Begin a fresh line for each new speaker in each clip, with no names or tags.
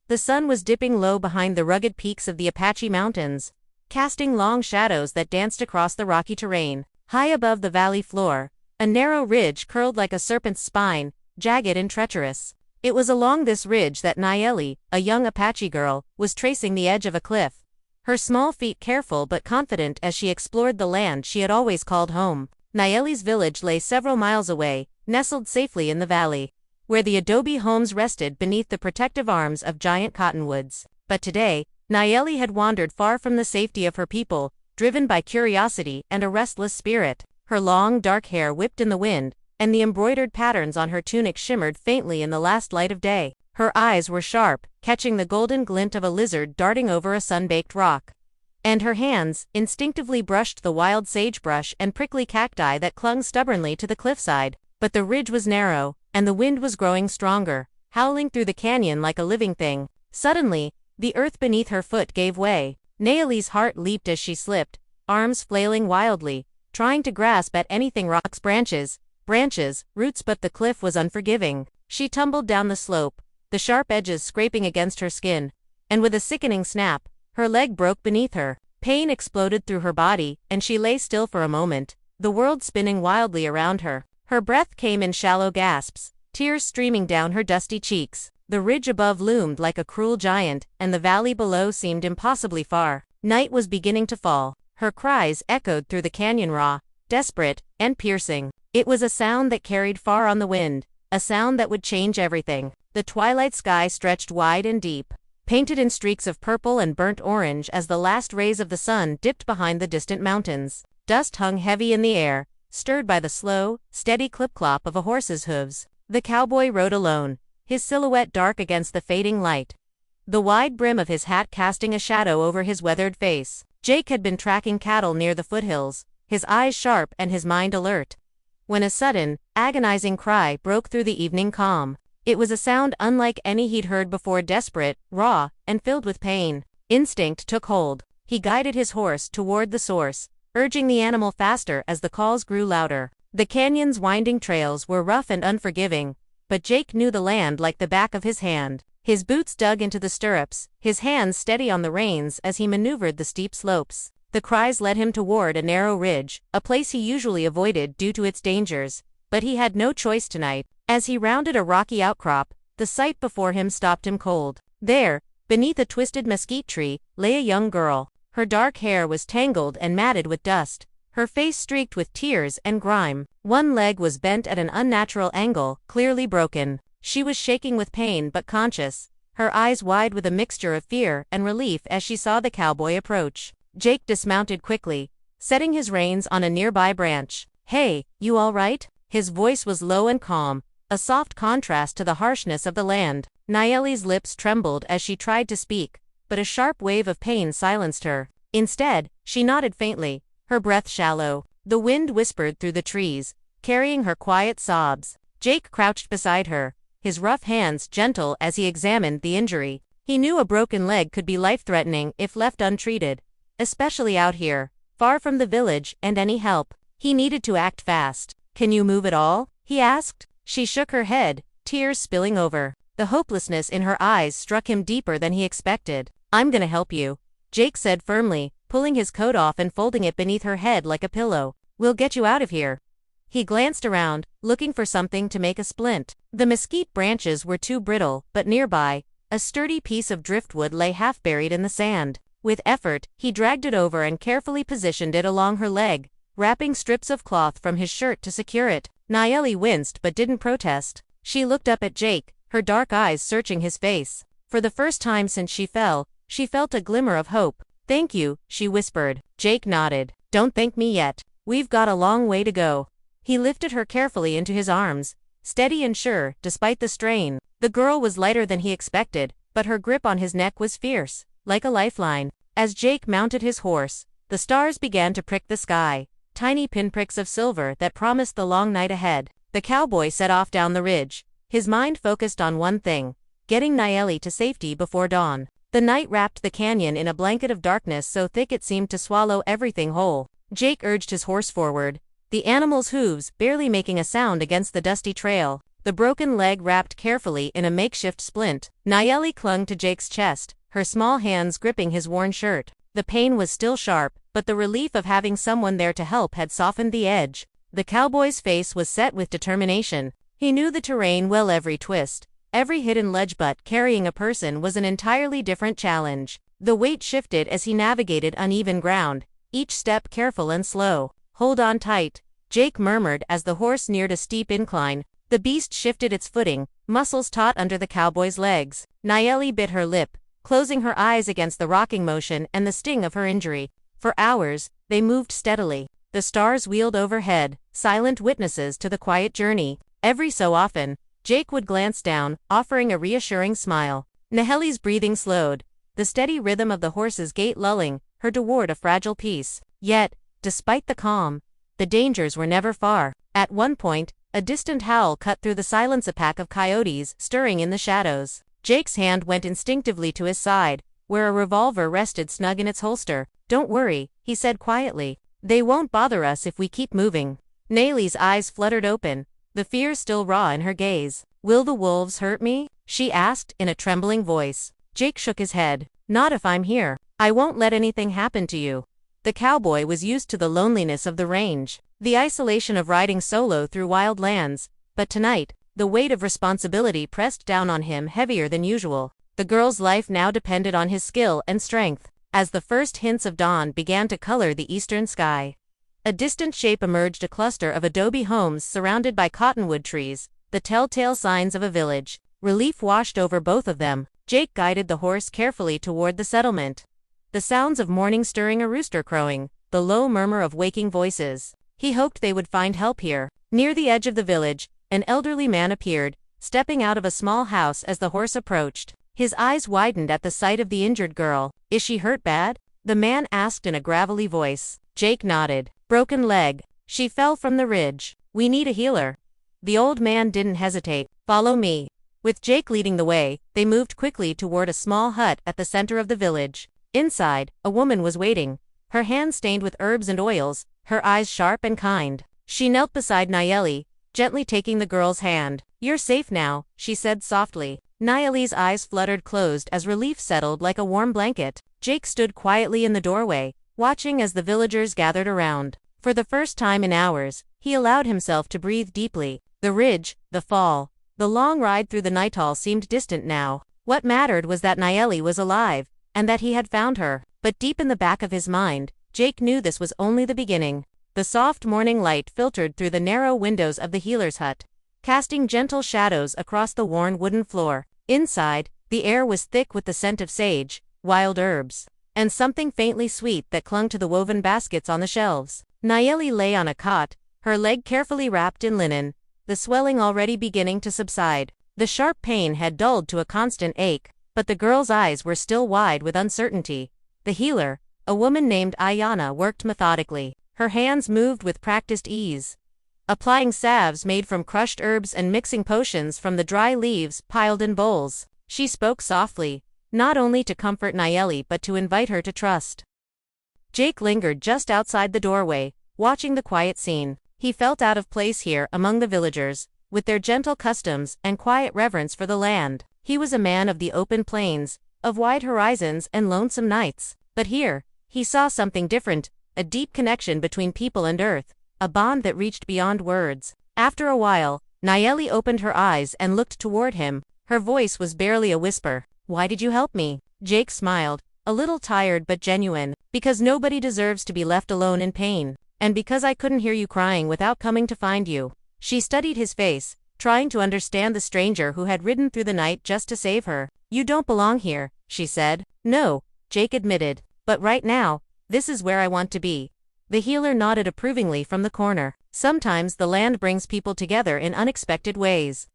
The sun was dipping low behind the rugged peaks of the Apache Mountains, casting long shadows that danced across the rocky terrain. High above the valley floor, a narrow ridge curled like a serpent's spine, jagged and treacherous. It was along this ridge that Nayeli, a young Apache girl, was tracing the edge of a cliff, her small feet careful but confident as she explored the land she had always called home. Nayeli's village lay several miles away, nestled safely in the valley, where the adobe homes rested beneath the protective arms of giant cottonwoods. But today, Nayeli had wandered far from the safety of her people, driven by curiosity and a restless spirit. Her long, dark hair whipped in the wind, and the embroidered patterns on her tunic shimmered faintly in the last light of day. Her eyes were sharp, catching the golden glint of a lizard darting over a sun-baked rock. And her hands instinctively brushed the wild sagebrush and prickly cacti that clung stubbornly to the cliffside. But the ridge was narrow, and the wind was growing stronger, howling through the canyon like a living thing. Suddenly, the earth beneath her foot gave way. Nayeli's heart leaped as she slipped, arms flailing wildly, trying to grasp at anything rocks, branches, roots, but the cliff was unforgiving. She tumbled down the slope, the sharp edges scraping against her skin, and with a sickening snap, her leg broke beneath her. Pain exploded through her body, and she lay still for a moment, the world spinning wildly around her. Her breath came in shallow gasps, tears streaming down her dusty cheeks. The ridge above loomed like a cruel giant, and the valley below seemed impossibly far. Night was beginning to fall. Her cries echoed through the canyon, raw, desperate, and piercing. It was a sound that carried far on the wind, a sound that would change everything. The twilight sky stretched wide and deep, painted in streaks of purple and burnt orange as the last rays of the sun dipped behind the distant mountains. Dust hung heavy in the air, stirred by the slow, steady clip-clop of a horse's hooves. The cowboy rode alone, his silhouette dark against the fading light, the wide brim of his hat casting a shadow over his weathered face. Jake had been tracking cattle near the foothills, his eyes sharp and his mind alert, when a sudden, agonizing cry broke through the evening calm. It was a sound unlike any he'd heard before, desperate, raw, and filled with pain. Instinct took hold. He guided his horse toward the source, urging the animal faster as the calls grew louder. The canyon's winding trails were rough and unforgiving, but Jake knew the land like the back of his hand. His boots dug into the stirrups, his hands steady on the reins as he maneuvered the steep slopes. The cries led him toward a narrow ridge, a place he usually avoided due to its dangers, but he had no choice tonight. As he rounded a rocky outcrop, the sight before him stopped him cold. There, beneath a twisted mesquite tree, lay a young girl. Her dark hair was tangled and matted with dust, her face streaked with tears and grime. One leg was bent at an unnatural angle, clearly broken. She was shaking with pain but conscious, her eyes wide with a mixture of fear and relief as she saw the cowboy approach. Jake dismounted quickly, setting his reins on a nearby branch. "Hey, you all right?" His voice was low and calm, a soft contrast to the harshness of the land. Nayeli's lips trembled as she tried to speak, but a sharp wave of pain silenced her. Instead, she nodded faintly, her breath shallow. The wind whispered through the trees, carrying her quiet sobs. Jake crouched beside her, his rough hands gentle as he examined the injury. He knew a broken leg could be life-threatening if left untreated, especially out here, far from the village and any help. He needed to act fast. "Can you move at all?" he asked. She shook her head, tears spilling over. The hopelessness in her eyes struck him deeper than he expected. "I'm gonna help you," Jake said firmly, pulling his coat off and folding it beneath her head like a pillow. "We'll get you out of here." He glanced around, looking for something to make a splint. The mesquite branches were too brittle, but nearby, a sturdy piece of driftwood lay half buried in the sand. With effort, he dragged it over and carefully positioned it along her leg, wrapping strips of cloth from his shirt to secure it. Nayeli winced but didn't protest. She looked up at Jake, her dark eyes searching his face. For the first time since she fell, she felt a glimmer of hope. "Thank you," she whispered. Jake nodded. "Don't thank me yet. We've got a long way to go." He lifted her carefully into his arms, steady and sure, despite the strain. The girl was lighter than he expected, but her grip on his neck was fierce, like a lifeline. As Jake mounted his horse, the stars began to prick the sky, tiny pinpricks of silver that promised the long night ahead. The cowboy set off down the ridge, his mind focused on one thing: getting Nayeli to safety before dawn. The night wrapped the canyon in a blanket of darkness so thick it seemed to swallow everything whole. Jake urged his horse forward, the animal's hooves barely making a sound against the dusty trail. the broken leg wrapped carefully in a makeshift splint. Nayeli clung to Jake's chest, her small hands gripping his worn shirt. The pain was still sharp, but the relief of having someone there to help had softened the edge. The cowboy's face was set with determination. He knew the terrain well. Every twist, every hidden ledge, but carrying a person was an entirely different challenge. The weight shifted as he navigated uneven ground, each step careful and slow. "Hold on tight," Jake murmured as the horse neared a steep incline. The beast shifted its footing, muscles taut under the cowboy's legs. Nayeli bit her lip, closing her eyes against the rocking motion and the sting of her injury. For hours, they moved steadily. The stars wheeled overhead, silent witnesses to the quiet journey. Every so often, Jake would glance down, offering a reassuring smile. Nayeli's breathing slowed, the steady rhythm of the horse's gait lulling her toward a fragile peace. Yet, despite the calm, the dangers were never far. At one point, a distant howl cut through the silence, a pack of coyotes stirring in the shadows. Jake's hand went instinctively to his side, where a revolver rested snug in its holster. "Don't worry," he said quietly. "They won't bother us if we keep moving." Nayeli's eyes fluttered open, the fear still raw in her gaze. "Will the wolves hurt me?" she asked in a trembling voice. Jake shook his head. "Not if I'm here. I won't let anything happen to you." The cowboy was used to the loneliness of the range, the isolation of riding solo through wild lands, but tonight, the weight of responsibility pressed down on him heavier than usual. The girl's life now depended on his skill and strength. As the first hints of dawn began to color the eastern sky, a distant shape emerged, a cluster of adobe homes surrounded by cottonwood trees, the telltale signs of a village. Relief washed over both of them. Jake guided the horse carefully toward the settlement. The sounds of morning stirring, a rooster crowing, the low murmur of waking voices. He hoped they would find help here. Near the edge of the village, an elderly man appeared, stepping out of a small house as the horse approached. His eyes widened at the sight of the injured girl. "Is she hurt bad?" the man asked in a gravelly voice. Jake nodded. "Broken leg. She fell from the ridge. We need a healer." The old man didn't hesitate. "Follow me." With Jake leading the way, they moved quickly toward a small hut at the center of the village. Inside, a woman was waiting, her hands stained with herbs and oils, her eyes sharp and kind. She knelt beside Nayeli, gently taking the girl's hand. "You're safe now," she said softly. Nayeli's eyes fluttered closed as relief settled like a warm blanket. Jake stood quietly in the doorway, watching as the villagers gathered around. For the first time in hours, he allowed himself to breathe deeply. The ridge, the fall, the long ride through the nighthall seemed distant now. What mattered was that Nayeli was alive, and that he had found her. But deep in the back of his mind, Jake knew this was only the beginning. The soft morning light filtered through the narrow windows of the healer's hut, casting gentle shadows across the worn wooden floor. Inside, the air was thick with the scent of sage, wild herbs, and something faintly sweet that clung to the woven baskets on the shelves. Nayeli lay on a cot, her leg carefully wrapped in linen, the swelling already beginning to subside. The sharp pain had dulled to a constant ache, but the girl's eyes were still wide with uncertainty. The healer, a woman named Ayana, worked methodically. Her hands moved with practiced ease, applying salves made from crushed herbs and mixing potions from the dry leaves piled in bowls. She spoke softly, not only to comfort Nayeli but to invite her to trust. Jake lingered just outside the doorway, watching the quiet scene. He felt out of place here among the villagers, with their gentle customs and quiet reverence for the land. He was a man of the open plains, of wide horizons and lonesome nights. But here, he saw something different, a deep connection between people and earth, a bond that reached beyond words. After a while, Nayeli opened her eyes and looked toward him. Her voice was barely a whisper. "Why did you help me?" Jake smiled, a little tired but genuine. "Because nobody deserves to be left alone in pain. And because I couldn't hear you crying without coming to find you." She studied his face, trying to understand the stranger who had ridden through the night just to save her. "You don't belong here," she said. "No," Jake admitted. "But right now, this is where I want to be." The healer nodded approvingly from the corner. Sometimes the land brings people together in unexpected ways.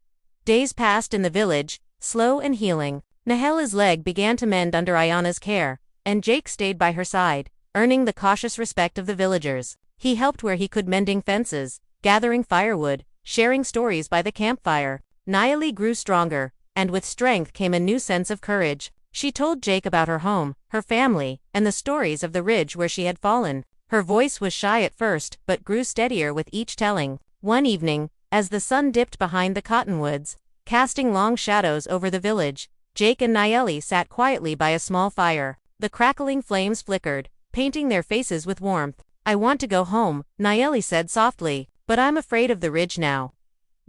Days passed in the village, slow and healing. Nayeli's leg began to mend under Ayana's care, and Jake stayed by her side, earning the cautious respect of the villagers. He helped where he could, mending fences, gathering firewood, sharing stories by the campfire. Nayeli grew stronger, and with strength came a new sense of courage. She told Jake about her home, her family, and the stories of the ridge where she had fallen. Her voice was shy at first, but grew steadier with each telling. One evening, As the sun dipped behind the cottonwoods, casting long shadows over the village, Jake and Nayeli sat quietly by a small fire. The crackling flames flickered, painting their faces with warmth. "I want to go home," Nayeli said softly, "but I'm afraid of the ridge now."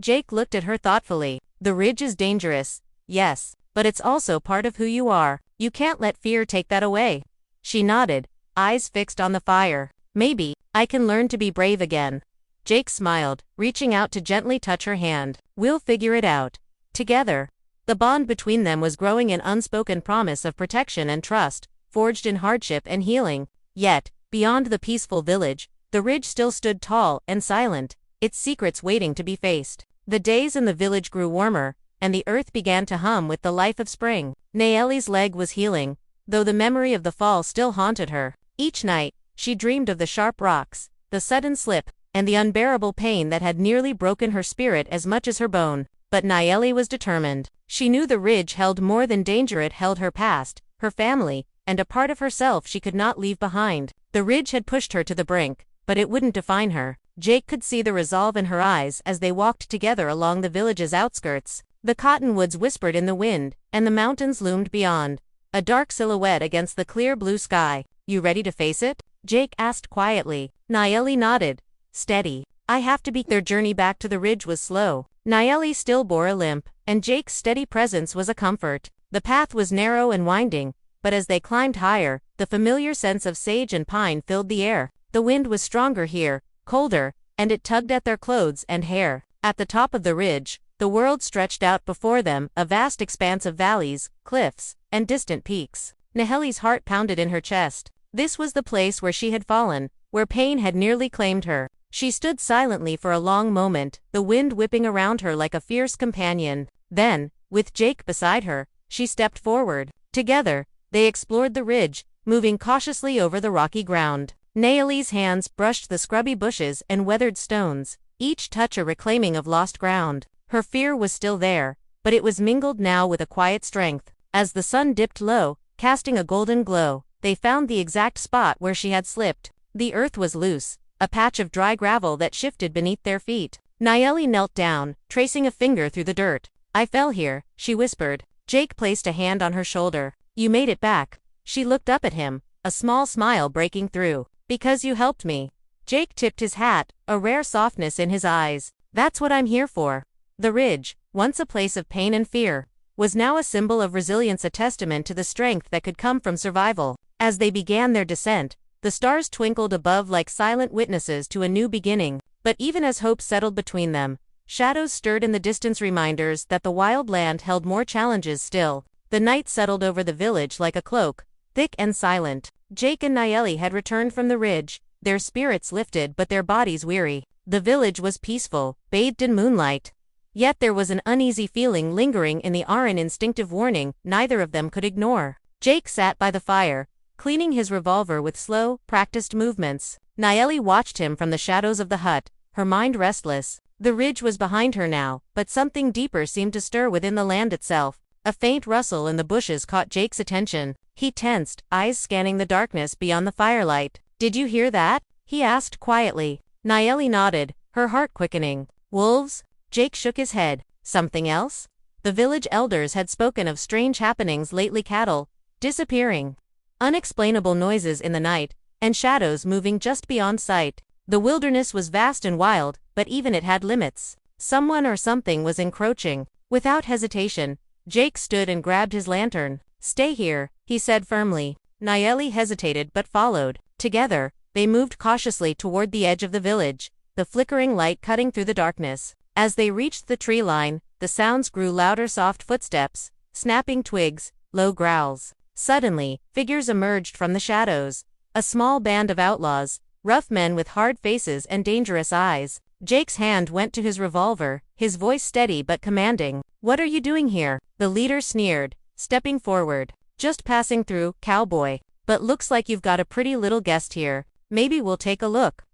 Jake looked at her thoughtfully. "The ridge is dangerous, yes, but it's also part of who you are. You can't let fear take that away." She nodded, eyes fixed on the fire. "Maybe I can learn to be brave again." Jake smiled, reaching out to gently touch her hand. "We'll figure it out together." The bond between them was growing, an unspoken promise of protection and trust, forged in hardship and healing. Yet, beyond the peaceful village, the ridge still stood tall and silent, its secrets waiting to be faced. The days in the village grew warmer, and the earth began to hum with the life of spring. Nayeli's leg was healing, though the memory of the fall still haunted her. Each night, she dreamed of the sharp rocks, the sudden slip, and the unbearable pain that had nearly broken her spirit as much as her bone. But Nayeli was determined. She knew the ridge held more than danger. It held her past, her family, and a part of herself she could not leave behind. The ridge had pushed her to the brink, but it wouldn't define her. Jake could see the resolve in her eyes as they walked together along the village's outskirts. The cottonwoods whispered in the wind, and the mountains loomed beyond, a dark silhouette against the clear blue sky. "You ready to face it?" Jake asked quietly. Nayeli nodded. "Steady. I have to be." Their journey back to the ridge was slow. Nayeli still bore a limp, and Jake's steady presence was a comfort. The path was narrow and winding, but as they climbed higher, the familiar scents of sage and pine filled the air. The wind was stronger here, colder, and it tugged at their clothes and hair. At the top of the ridge, the world stretched out before them, a vast expanse of valleys, cliffs, and distant peaks. Nayeli's heart pounded in her chest. This was the place where she had fallen, where pain had nearly claimed her. She stood silently for a long moment, the wind whipping around her like a fierce companion. Then, with Jake beside her, she stepped forward. Together, they explored the ridge, moving cautiously over the rocky ground. Nayeli's hands brushed the scrubby bushes and weathered stones, each touch a reclaiming of lost ground. Her fear was still there, but it was mingled now with a quiet strength. As the sun dipped low, casting a golden glow, they found the exact spot where she had slipped. The earth was loose, a patch of dry gravel that shifted beneath their feet. Nayeli knelt down, tracing a finger through the dirt. "I fell here," she whispered. Jake placed a hand on her shoulder. "You made it back." She looked up at him, a small smile breaking through. "Because you helped me." Jake tipped his hat, a rare softness in his eyes. "That's what I'm here for." The ridge, once a place of pain and fear, was now a symbol of resilience, a testament to the strength that could come from survival. As they began their descent, the stars twinkled above like silent witnesses to a new beginning. But even as hope settled between them, shadows stirred in the distance, reminders that the wild land held more challenges still. The night settled over the village like a cloak, thick and silent. Jake and Nayeli had returned from the ridge, their spirits lifted but their bodies weary. The village was peaceful, bathed in moonlight. Yet there was an uneasy feeling lingering in the air, an instinctive warning neither of them could ignore. Jake sat by the fire, cleaning his revolver with slow, practiced movements. Nayeli watched him from the shadows of the hut, her mind restless. The ridge was behind her now, but something deeper seemed to stir within the land itself. A faint rustle in the bushes caught Jake's attention. He tensed, eyes scanning the darkness beyond the firelight. "Did you hear that?" he asked quietly. Nayeli nodded, her heart quickening. "Wolves?" Jake shook his head. "Something else?" The village elders had spoken of strange happenings lately, cattle disappearing, unexplainable noises in the night, and shadows moving just beyond sight. The wilderness was vast and wild, but even it had limits. Someone or something was encroaching. Without hesitation, Jake stood and grabbed his lantern. "Stay here," he said firmly. Nayeli hesitated but followed. Together, they moved cautiously toward the edge of the village, the flickering light cutting through the darkness. As they reached the tree line, the sounds grew louder, soft footsteps, snapping twigs, low growls. Suddenly, figures emerged from the shadows. A small band of outlaws, rough men with hard faces and dangerous eyes. Jake's hand went to his revolver, his voice steady but commanding. "What are you doing here?" The leader sneered, stepping forward. "Just passing through, cowboy. But looks like you've got a pretty little guest here. Maybe we'll take a look."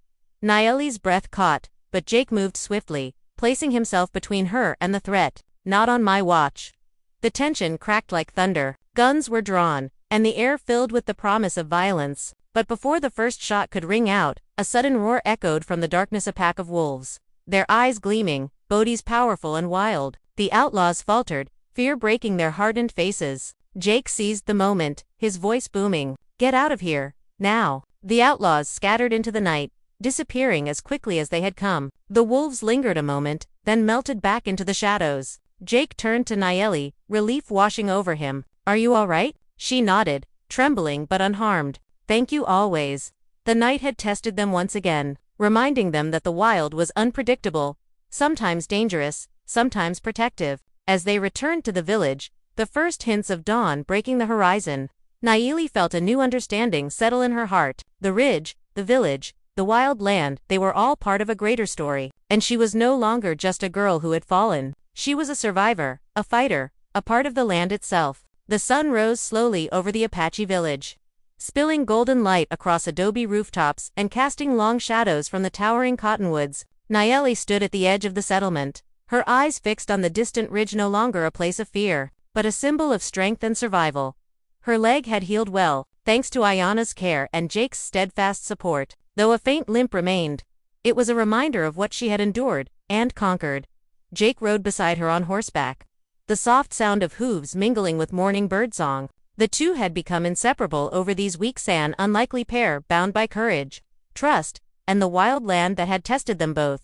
Nayeli's breath caught, but Jake moved swiftly, placing himself between her and the threat. "Not on my watch." The tension cracked like thunder. Guns were drawn, and the air filled with the promise of violence. But before the first shot could ring out, a sudden roar echoed from the darkness, a pack of wolves. Their eyes gleaming, bodies powerful and wild. The outlaws faltered, fear breaking their hardened faces. Jake seized the moment, his voice booming. "Get out of here, now!" The outlaws scattered into the night, disappearing as quickly as they had come. The wolves lingered a moment, then melted back into the shadows. Jake turned to Nayeli, relief washing over him. "Are you all right?" She nodded, trembling but unharmed. "Thank you always." The night had tested them once again, reminding them that the wild was unpredictable, sometimes dangerous, sometimes protective. As they returned to the village, the first hints of dawn breaking the horizon, Nayeli felt a new understanding settle in her heart. The ridge, the village, the wild land, they were all part of a greater story. And she was no longer just a girl who had fallen. She was a survivor, a fighter, a part of the land itself. The sun rose slowly over the Apache village, spilling golden light across adobe rooftops and casting long shadows from the towering cottonwoods. Nayeli stood at the edge of the settlement, her eyes fixed on the distant ridge, no longer a place of fear, but a symbol of strength and survival. Her leg had healed well, thanks to Ayana's care and Jake's steadfast support. Though a faint limp remained, it was a reminder of what she had endured and conquered. Jake rode beside her on horseback, the soft sound of hooves mingling with morning birdsong. The two had become inseparable over these weeks, an unlikely pair bound by courage, trust, and the wild land that had tested them both.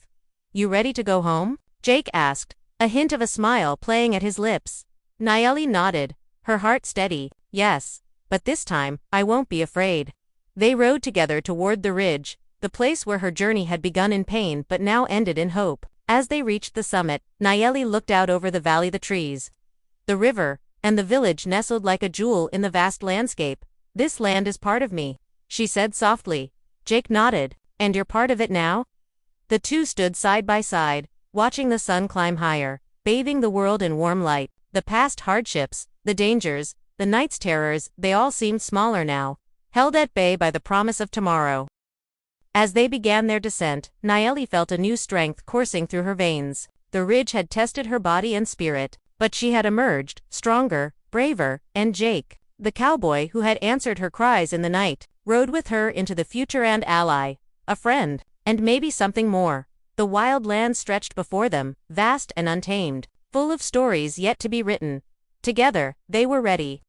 "You ready to go home?" Jake asked, a hint of a smile playing at his lips. Nayeli nodded, her heart steady. "Yes, but this time, I won't be afraid." They rode together toward the ridge, the place where her journey had begun in pain but now ended in hope. As they reached the summit, Nayeli looked out over the valley, the trees, the river, and the village nestled like a jewel in the vast landscape. "This land is part of me," she said softly. Jake nodded. "And you're part of it now?" The two stood side by side, watching the sun climb higher, bathing the world in warm light. The past hardships, the dangers, the night's terrors, they all seemed smaller now, held at bay by the promise of tomorrow. As they began their descent, Nayeli felt a new strength coursing through her veins. The ridge had tested her body and spirit, but she had emerged, stronger, braver, and Jake, the cowboy who had answered her cries in the night, rode with her into the future, an ally, a friend, and maybe something more. The wild land stretched before them, vast and untamed, full of stories yet to be written. Together, they were ready.